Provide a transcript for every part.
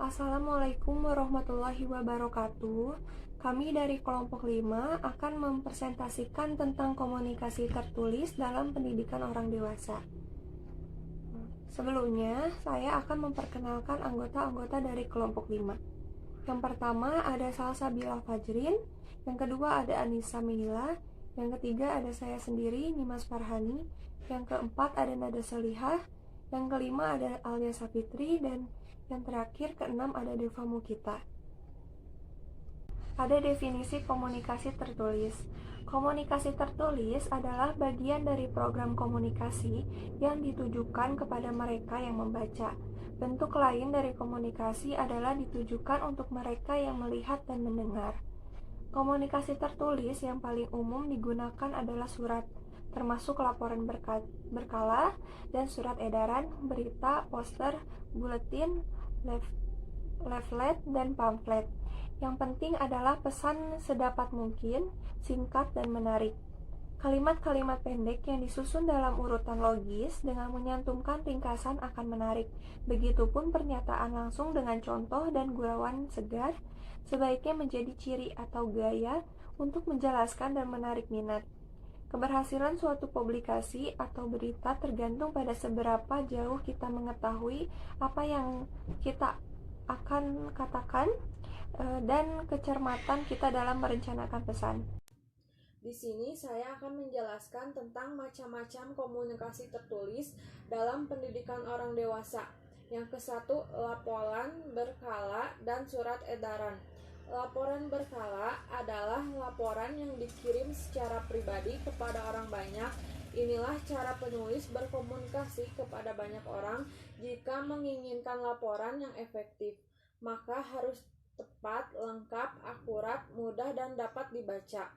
Assalamualaikum warahmatullahi wabarakatuh. Kami dari kelompok 5 akan mempresentasikan tentang komunikasi tertulis dalam pendidikan orang dewasa. Sebelumnya, saya akan memperkenalkan anggota-anggota dari kelompok 5. Yang pertama ada Salsabila Fajrin, yang kedua ada Anissa Mihila, yang ketiga ada saya sendiri, Nimas Farhani, yang keempat ada Nada Solihah, yang kelima ada Alia Sapitri, dan yang terakhir keenam ada Deva Mukita. Ada definisi komunikasi tertulis. Komunikasi tertulis adalah bagian dari program komunikasi yang ditujukan kepada mereka yang membaca. Bentuk lain dari komunikasi adalah ditujukan untuk mereka yang melihat dan mendengar. Komunikasi tertulis yang paling umum digunakan adalah surat, termasuk laporan berkala dan surat edaran, berita, poster, buletin, leaflet, dan pamflet. Yang penting adalah pesan sedapat mungkin, singkat dan menarik. Kalimat-kalimat pendek yang disusun dalam urutan logis dengan menyantumkan ringkasan akan menarik. Begitupun pernyataan langsung dengan contoh dan gurauan segar sebaiknya menjadi ciri atau gaya untuk menjelaskan dan menarik minat. Keberhasilan suatu publikasi atau berita tergantung pada seberapa jauh kita mengetahui apa yang kita akan katakan dan kecermatan kita dalam merencanakan pesan. Di sini saya akan menjelaskan tentang macam-macam komunikasi tertulis dalam pendidikan orang dewasa. Yang kesatu, laporan berkala dan surat edaran. Laporan berkala adalah laporan yang dikirim secara pribadi kepada orang banyak. Inilah cara penulis berkomunikasi kepada banyak orang. Jika menginginkan laporan yang efektif, maka harus tepat, lengkap, akurat, mudah, dan dapat dibaca.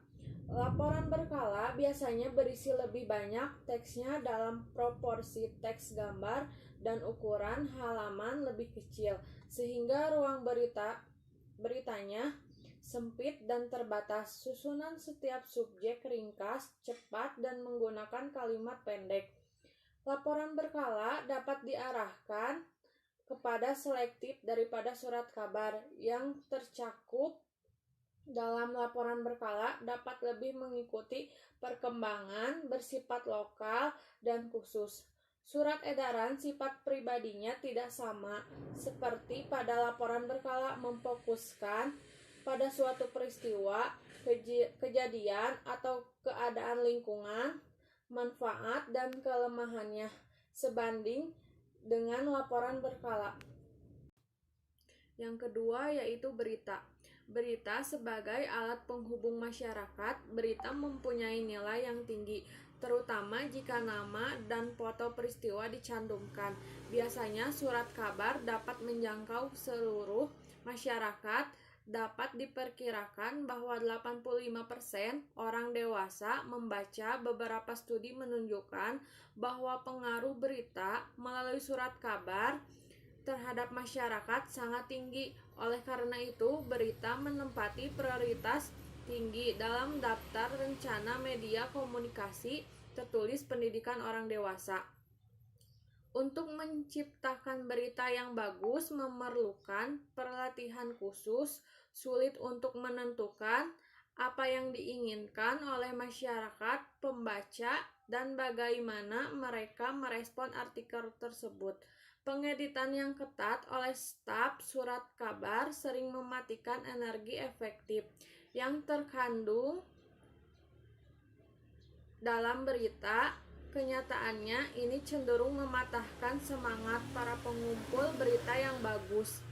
Laporan berkala biasanya berisi lebih banyak teksnya dalam proporsi teks gambar dan ukuran halaman lebih kecil, sehingga ruang beritanya sempit dan terbatas. Susunan setiap subjek ringkas, cepat, dan menggunakan kalimat pendek. Laporan berkala dapat diarahkan kepada selektif daripada surat kabar. Yang tercakup dalam laporan berkala dapat lebih mengikuti perkembangan, bersifat lokal dan khusus. Surat edaran sifat pribadinya tidak sama seperti pada laporan berkala, memfokuskan pada suatu peristiwa, kejadian atau keadaan lingkungan, manfaat dan kelemahannya, sebanding dengan laporan berkala. Yang kedua yaitu berita. Berita sebagai alat penghubung masyarakat, berita mempunyai nilai yang tinggi, terutama jika nama dan foto peristiwa dicantumkan. Biasanya surat kabar dapat menjangkau seluruh masyarakat. Dapat diperkirakan bahwa 85% orang dewasa membaca. Beberapa studi menunjukkan bahwa pengaruh berita melalui surat kabar terhadap masyarakat sangat tinggi. Oleh karena itu, berita menempati prioritas tinggi dalam daftar rencana media komunikasi tertulis pendidikan orang dewasa. Untuk menciptakan berita yang bagus memerlukan pelatihan khusus. Sulit untuk menentukan apa yang diinginkan oleh masyarakat pembaca dan bagaimana mereka merespon artikel tersebut. Pengeditan yang ketat oleh staf surat kabar sering mematikan energi efektif yang terkandung dalam berita. Kenyataannya, ini cenderung mematahkan semangat para pengumpul berita yang bagus,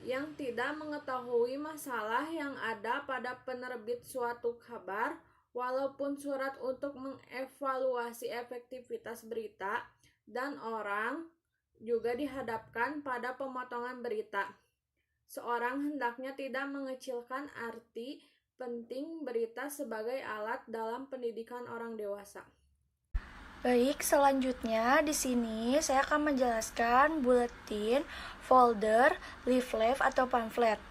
yang tidak mengetahui masalah yang ada pada penerbit suatu kabar. Walaupun surat untuk mengevaluasi efektivitas berita dan orang juga dihadapkan pada pemotongan berita. Seorang hendaknya tidak mengecilkan arti penting berita sebagai alat dalam pendidikan orang dewasa. Baik, selanjutnya di sini saya akan menjelaskan buletin, folder, leaflet atau pamflet.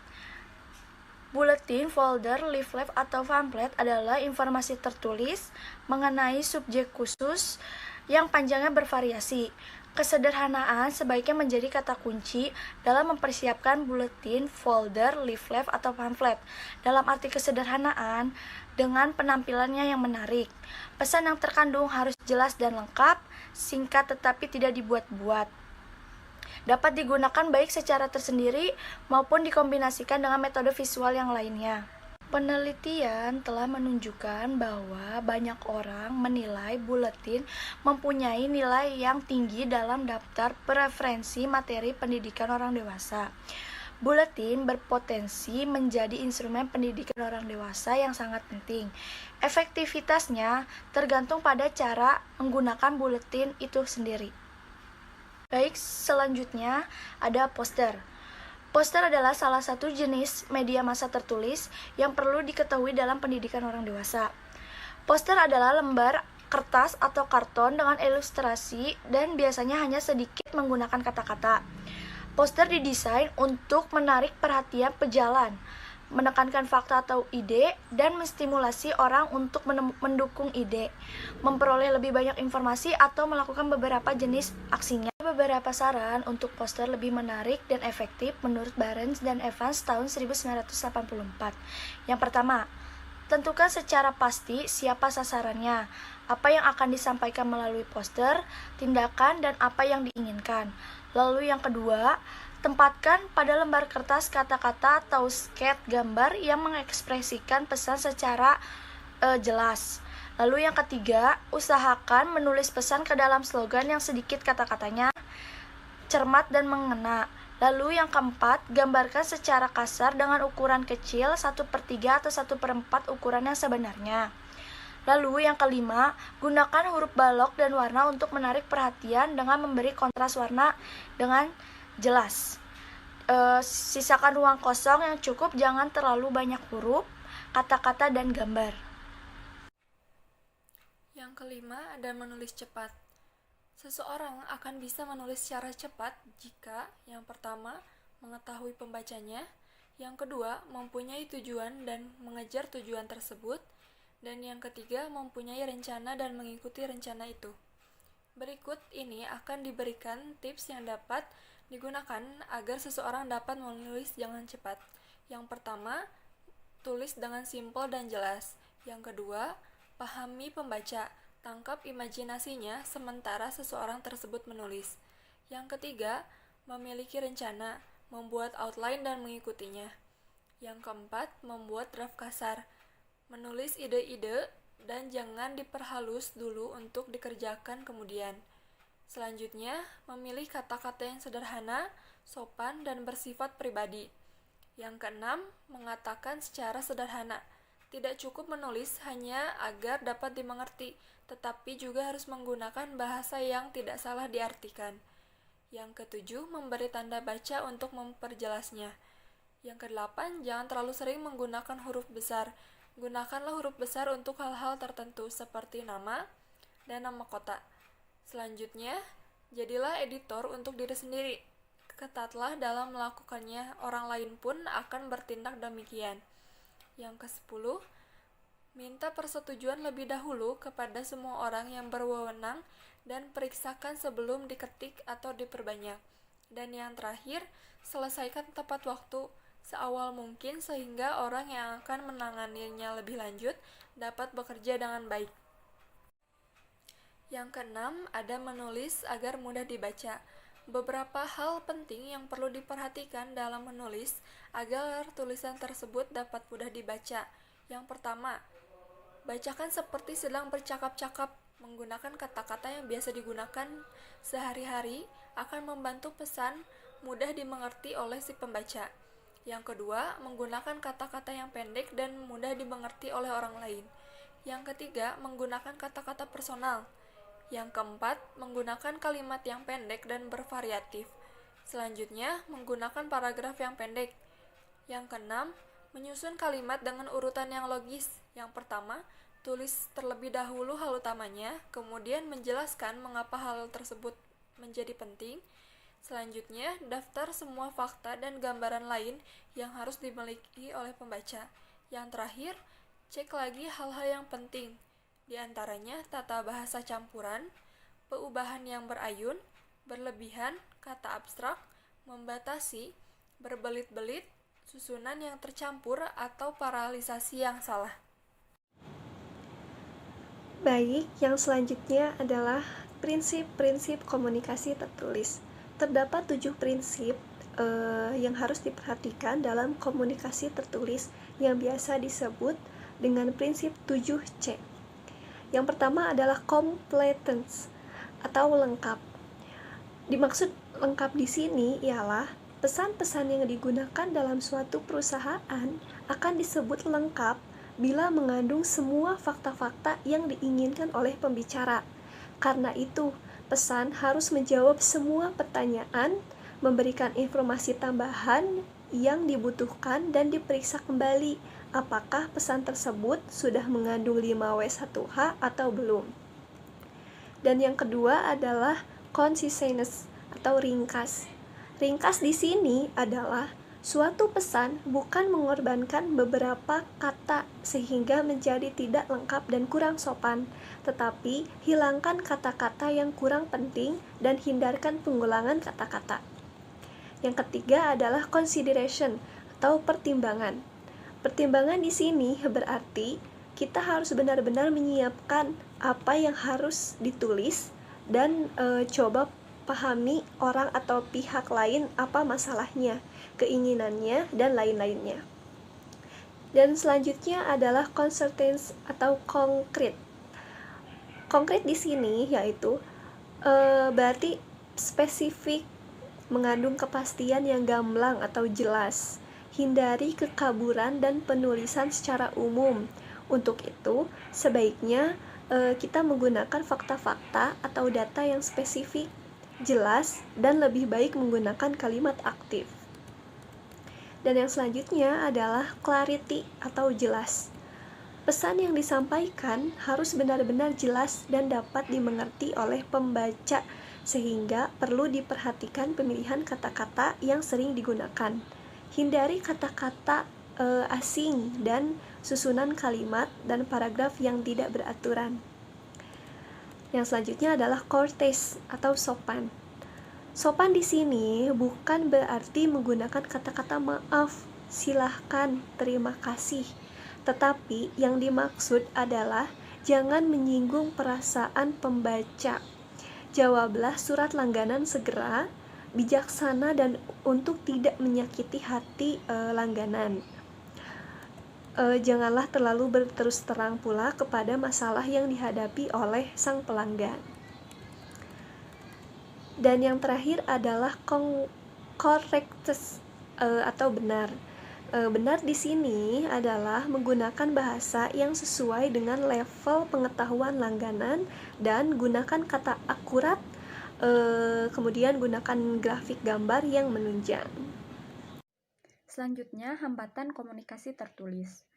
Buletin, folder, leaflet atau pamflet adalah informasi tertulis mengenai subjek khusus yang panjangnya bervariasi. Kesederhanaan sebaiknya menjadi kata kunci dalam mempersiapkan buletin, folder, leaflet, atau pamflet. Dalam arti kesederhanaan, dengan penampilannya yang menarik. Pesan yang terkandung harus jelas dan lengkap, singkat tetapi tidak dibuat-buat. Dapat digunakan baik secara tersendiri maupun dikombinasikan dengan metode visual yang lainnya. Penelitian telah menunjukkan bahwa banyak orang menilai buletin mempunyai nilai yang tinggi dalam daftar preferensi materi pendidikan orang dewasa. Buletin berpotensi menjadi instrumen pendidikan orang dewasa yang sangat penting. Efektivitasnya tergantung pada cara menggunakan buletin itu sendiri. Baik, selanjutnya ada poster. Poster adalah salah satu jenis media massa tertulis yang perlu diketahui dalam pendidikan orang dewasa. Poster adalah lembar kertas atau karton dengan ilustrasi dan biasanya hanya sedikit menggunakan kata-kata. Poster didesain untuk menarik perhatian pejalan, menekankan fakta atau ide, dan menstimulasi orang untuk mendukung ide, memperoleh lebih banyak informasi, atau melakukan beberapa jenis aksinya. Beberapa saran untuk poster lebih menarik dan efektif menurut Barnes dan Evans tahun 1984. Yang pertama, tentukan secara pasti siapa sasarannya, apa yang akan disampaikan melalui poster, tindakan, dan apa yang diinginkan. Lalu yang kedua, tempatkan pada lembar kertas kata-kata atau sketch gambar yang mengekspresikan pesan secara jelas. Lalu yang ketiga, usahakan menulis pesan ke dalam slogan yang sedikit kata-katanya cermat dan mengena. Lalu yang keempat, gambarkan secara kasar dengan ukuran kecil 1/3 atau 1/4 ukuran yang sebenarnya. Lalu yang kelima, gunakan huruf balok dan warna untuk menarik perhatian dengan memberi kontras warna dengan jelas. Sisakan ruang kosong yang cukup, jangan terlalu banyak huruf, kata-kata, dan gambar. Yang kelima ada menulis cepat. Seseorang akan bisa menulis secara cepat jika yang pertama, mengetahui pembacanya, yang kedua, mempunyai tujuan dan mengejar tujuan tersebut, dan yang ketiga, mempunyai rencana dan mengikuti rencana itu. Berikut ini akan diberikan tips yang dapat digunakan agar seseorang dapat menulis dengan cepat. Yang pertama, tulis dengan simpel dan jelas. Yang kedua, pahami pembaca, tangkap imajinasinya sementara seseorang tersebut menulis. Yang ketiga, memiliki rencana, membuat outline dan mengikutinya. Yang keempat, membuat draft kasar, menulis ide-ide dan jangan diperhalus dulu untuk dikerjakan kemudian. Selanjutnya, memilih kata-kata yang sederhana, sopan, dan bersifat pribadi. Yang keenam, mengatakan secara sederhana. Tidak cukup menulis hanya agar dapat dimengerti, tetapi juga harus menggunakan bahasa yang tidak salah diartikan. Yang ketujuh, memberi tanda baca untuk memperjelasnya. Yang kedelapan, jangan terlalu sering menggunakan huruf besar. Gunakanlah huruf besar untuk hal-hal tertentu seperti nama dan nama kota. Selanjutnya, jadilah editor untuk diri sendiri. Ketatlah dalam melakukannya, orang lain pun akan bertindak demikian. Yang ke-10, minta persetujuan lebih dahulu kepada semua orang yang berwenang dan periksakan sebelum diketik atau diperbanyak. Dan yang terakhir, selesaikan tepat waktu seawal mungkin sehingga orang yang akan menanganinya lebih lanjut dapat bekerja dengan baik. Yang keenam, ada menulis agar mudah dibaca. Beberapa hal penting yang perlu diperhatikan dalam menulis agar tulisan tersebut dapat mudah dibaca. Yang pertama, bacakan seperti sedang bercakap-cakap. Menggunakan kata-kata yang biasa digunakan sehari-hari akan membantu pesan mudah dimengerti oleh si pembaca. Yang kedua, menggunakan kata-kata yang pendek dan mudah dimengerti oleh orang lain. Yang ketiga, menggunakan kata-kata personal. Yang keempat, menggunakan kalimat yang pendek dan bervariatif. Selanjutnya, menggunakan paragraf yang pendek. Yang keenam, menyusun kalimat dengan urutan yang logis. Yang pertama, tulis terlebih dahulu hal utamanya, kemudian menjelaskan mengapa hal tersebut menjadi penting. Selanjutnya, daftar semua fakta dan gambaran lain yang harus dimiliki oleh pembaca. Yang terakhir, cek lagi hal-hal yang penting, di antaranya tata bahasa campuran, Perubahan yang berayun, berlebihan, kata abstrak, membatasi, berbelit-belit, susunan yang tercampur atau paralisasi yang salah. Baik, yang selanjutnya adalah prinsip-prinsip komunikasi tertulis. Terdapat 7 prinsip yang harus diperhatikan dalam komunikasi tertulis yang biasa disebut dengan prinsip 7C. Yang pertama adalah completeness atau lengkap. Dimaksud lengkap di sini ialah pesan-pesan yang digunakan dalam suatu perusahaan akan disebut lengkap bila mengandung semua fakta-fakta yang diinginkan oleh pembicara. Karena itu, pesan harus menjawab semua pertanyaan, memberikan informasi tambahan yang dibutuhkan dan diperiksa kembali apakah pesan tersebut sudah mengandung 5W1H atau belum. Dan yang kedua adalah conciseness atau ringkas. Ringkas di sini adalah suatu pesan bukan mengorbankan beberapa kata sehingga menjadi tidak lengkap dan kurang sopan, tetapi hilangkan kata-kata yang kurang penting dan hindarkan pengulangan kata-kata. Yang ketiga adalah consideration atau pertimbangan. Pertimbangan di sini berarti kita harus benar-benar menyiapkan apa yang harus ditulis dan coba pahami orang atau pihak lain apa masalahnya, keinginannya, dan lain-lainnya. Dan selanjutnya adalah concertance atau konkret. Konkret di sini yaitu berarti spesifik, mengandung kepastian yang gamblang atau jelas, hindari kekaburan dan penulisan secara umum. Untuk itu, sebaiknya kita menggunakan fakta-fakta atau data yang spesifik, jelas, dan lebih baik menggunakan kalimat aktif. Dan yang selanjutnya adalah clarity atau jelas. Pesan yang disampaikan harus benar-benar jelas dan dapat dimengerti oleh pembaca, sehingga perlu diperhatikan pemilihan kata-kata yang sering digunakan. Hindari kata-kata asing dan susunan kalimat dan paragraf yang tidak beraturan. Yang selanjutnya adalah courteous atau sopan. Sopan di sini bukan berarti menggunakan kata-kata maaf, silahkan, terima kasih, tetapi yang dimaksud adalah jangan menyinggung perasaan pembaca. Jawablah surat langganan segera, bijaksana, dan untuk tidak menyakiti hati langganan. Janganlah terlalu berterus terang pula kepada masalah yang dihadapi oleh sang pelanggan. Dan yang terakhir adalah correctness atau benar. Benar di sini adalah menggunakan bahasa yang sesuai dengan level pengetahuan langganan dan gunakan kata akurat, kemudian gunakan grafik gambar yang menunjang. Selanjutnya, hambatan komunikasi tertulis.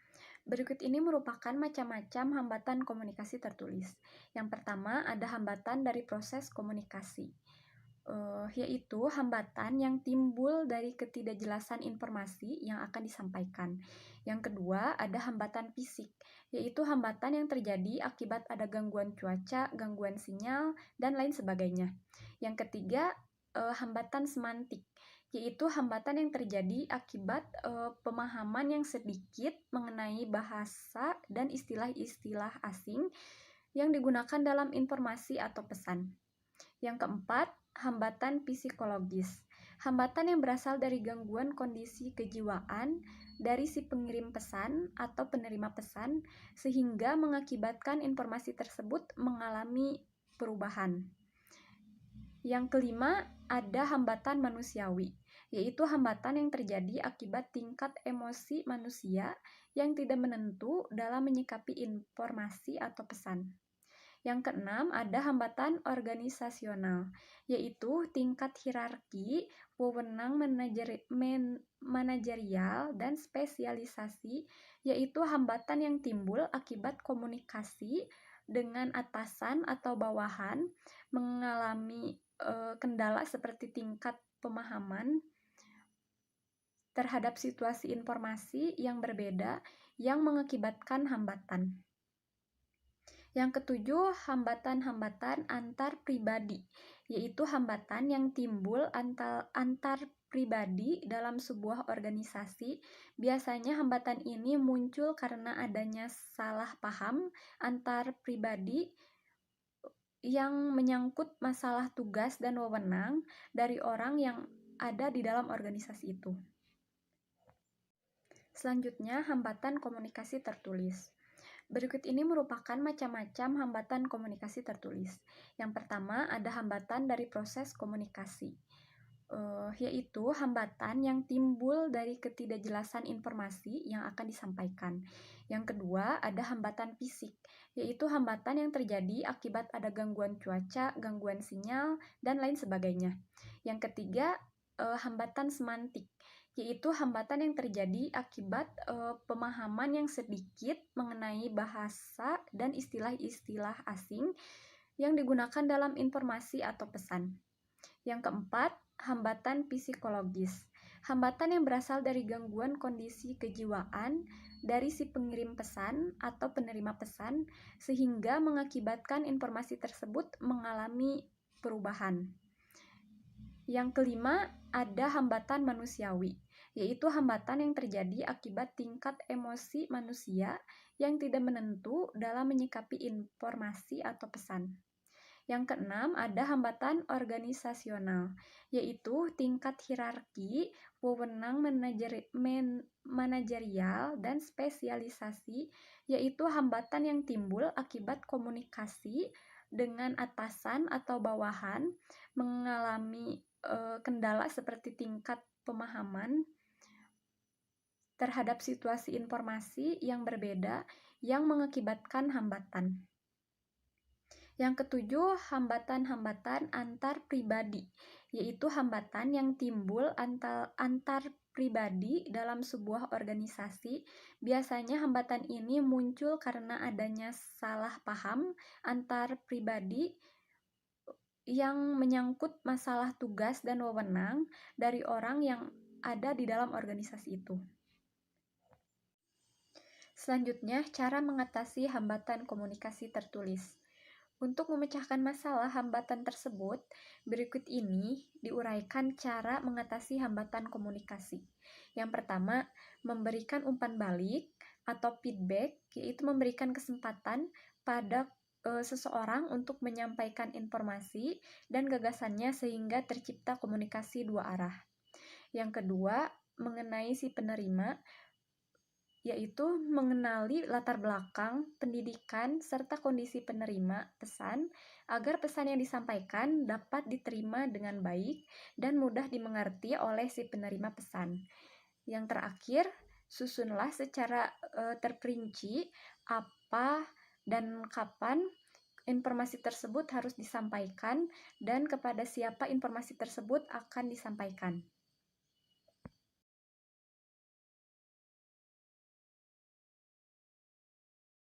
Berikut ini merupakan macam-macam hambatan komunikasi tertulis. Yang pertama, ada hambatan dari proses komunikasi, yaitu hambatan yang timbul dari ketidakjelasan informasi yang akan disampaikan. Yang kedua, ada hambatan fisik, yaitu hambatan yang terjadi akibat ada gangguan cuaca, gangguan sinyal, dan lain sebagainya. Yang ketiga, hambatan semantik, yaitu hambatan yang terjadi akibat pemahaman yang sedikit mengenai bahasa dan istilah-istilah asing yang digunakan dalam informasi atau pesan. Yang keempat, hambatan psikologis. Hambatan yang berasal dari gangguan kondisi kejiwaan dari si pengirim pesan atau penerima pesan sehingga mengakibatkan informasi tersebut mengalami perubahan. Yang kelima, ada hambatan manusiawi, yaitu hambatan yang terjadi akibat tingkat emosi manusia yang tidak menentu dalam menyikapi informasi atau pesan. Yang keenam, ada hambatan organisasional, yaitu tingkat hierarki, wewenang manajerial, dan spesialisasi, yaitu hambatan yang timbul akibat komunikasi dengan atasan atau bawahan mengalami kendala seperti tingkat pemahaman terhadap situasi informasi yang berbeda yang mengakibatkan hambatan. Yang ketujuh, hambatan-hambatan antar pribadi, yaitu hambatan yang timbul antar pribadi dalam sebuah organisasi. Biasanya hambatan ini muncul karena adanya salah paham antar pribadi yang menyangkut masalah tugas dan wewenang dari orang yang ada di dalam organisasi itu. Selanjutnya, hambatan komunikasi tertulis. Berikut ini merupakan macam-macam hambatan komunikasi tertulis. Yang pertama, ada hambatan dari proses komunikasi, yaitu hambatan yang timbul dari ketidakjelasan informasi yang akan disampaikan. Yang kedua, ada hambatan fisik, yaitu hambatan yang terjadi akibat ada gangguan cuaca, gangguan sinyal, dan lain sebagainya. Yang ketiga, hambatan semantik, yaitu hambatan yang terjadi akibat pemahaman yang sedikit mengenai bahasa dan istilah-istilah asing yang digunakan dalam informasi atau pesan. Yang keempat, hambatan psikologis. Hambatan yang berasal dari gangguan kondisi kejiwaan dari si pengirim pesan atau penerima pesan sehingga mengakibatkan informasi tersebut mengalami perubahan. Yang kelima, ada hambatan manusiawi, yaitu hambatan yang terjadi akibat tingkat emosi manusia yang tidak menentu dalam menyikapi informasi atau pesan. Yang keenam, ada hambatan organisasional, yaitu tingkat hierarki, wewenang manajerial, dan spesialisasi, yaitu hambatan yang timbul akibat komunikasi dengan atasan atau bawahan mengalami kendala seperti tingkat pemahaman terhadap situasi informasi yang berbeda yang mengakibatkan hambatan. Yang ketujuh, hambatan-hambatan antar pribadi, yaitu hambatan yang timbul antar pribadi dalam sebuah organisasi. Biasanya hambatan ini muncul karena adanya salah paham antar pribadi yang menyangkut masalah tugas dan wewenang dari orang yang ada di dalam organisasi itu. Selanjutnya, cara mengatasi hambatan komunikasi tertulis. Untuk memecahkan masalah hambatan tersebut, berikut ini diuraikan cara mengatasi hambatan komunikasi. Yang pertama, memberikan umpan balik atau feedback, yaitu memberikan kesempatan pada seseorang untuk menyampaikan informasi dan gagasannya sehingga tercipta komunikasi dua arah. Yang kedua, mengenai si penerima, yaitu mengenali latar belakang, pendidikan, serta kondisi penerima pesan agar pesan yang disampaikan dapat diterima dengan baik dan mudah dimengerti oleh si penerima pesan. Yang terakhir, susunlah secara terperinci apa dan kapan informasi tersebut harus disampaikan dan kepada siapa informasi tersebut akan disampaikan.